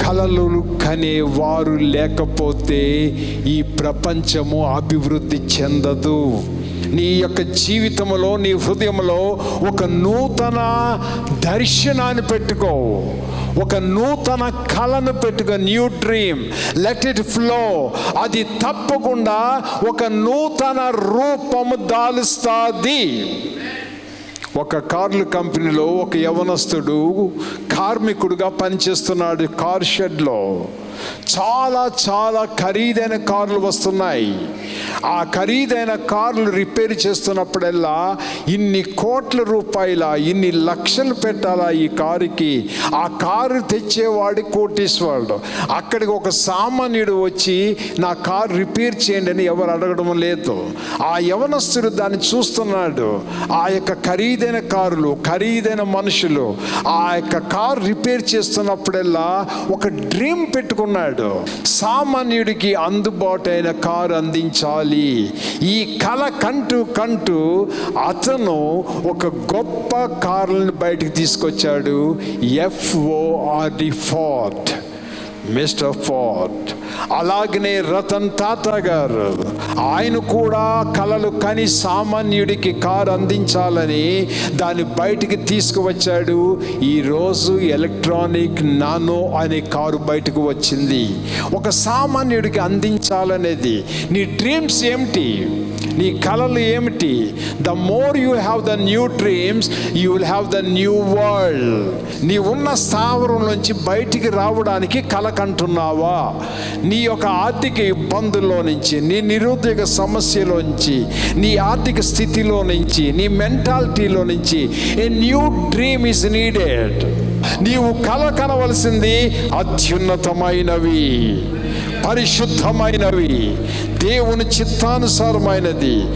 కలలు కనేవారు లేకపోతే ఈ ప్రపంచము అభివృద్ధి చెందదు. నీ యొక్క జీవితంలో, నీ హృదయంలో ఒక నూతన దర్శనాన్ని పెట్టుకో, ఒక నూతన కళను పెట్టుకో. New dream, let it flow. అది తప్పకుండా ఒక నూతన రూపము దాలుస్తుంది. ఒక కార్ల కంపెనీలో ఒక యవనస్తుడు కార్మికుడుగా పనిచేస్తున్నాడు. కార్ షెడ్లో చాలా చాలా ఖరీదైన కార్లు వస్తున్నాయి. ఆ ఖరీదైన కార్లు రిపేర్ చేస్తున్నప్పుడల్లా ఇన్ని కోట్ల రూపాయల, ఇన్ని లక్షలు పెట్టాలా ఈ కారుకి. ఆ కారు తెచ్చేవాడి కోటీశ్వరుడు. అక్కడికి ఒక సామాన్యుడు వచ్చి నా కారు రిపేర్ చేయండి అని ఎవరు అడగడం లేదు. ఆ యవనస్తుడు దాన్ని చూస్తున్నాడు. ఆ యొక్క ఖరీదైన కారులు, ఖరీదైన మనుషులు ఆ యొక్క కారు రిపేర్ చేస్తున్నప్పుడల్లా ఒక డ్రీమ్ పెట్టుకున్నాడు. సామాన్యుడికి అందుబాటు అయిన కారు అందించాలి. ఈ కళ కంటూ అతను ఒక గొప్ప కారులను బయటికి తీసుకొచ్చాడు. FORD, Ford, mister Ford. అలాగనే రతన్ టాటా గారు, ఆయన కూడా కలలు కని సామాన్యుడికి కారు అందించాలని దాన్ని బయటికి తీసుకువచ్చాడు. ఈరోజు ఎలక్ట్రానిక్ నానో అనే కారు బయటకు వచ్చింది. ఒక సామాన్యుడికి అందించాలనేది. నీ డ్రీమ్స్ ఏమిటి? నీ కలలు ఏమిటి? The more you have the new dreams, you will have the new world. నీ ఉన్న స్థావరం నుంచి బయటికి రావడానికి కల కంటున్నావా? నీ యొక్క ఆర్థిక ఇబ్బందుల్లో నుంచి, నీ నిరుద్యోగ సమస్యలోంచి, నీ ఆర్థిక స్థితిలో నుంచి, నీ మెంటాలిటీలో నుంచి a new dream is needed. నీవు కల కనవలసింది అత్యున్నతమైనవి, పరిశుద్ధమైనవి, దేవుని చిత్తానుసారమైనది.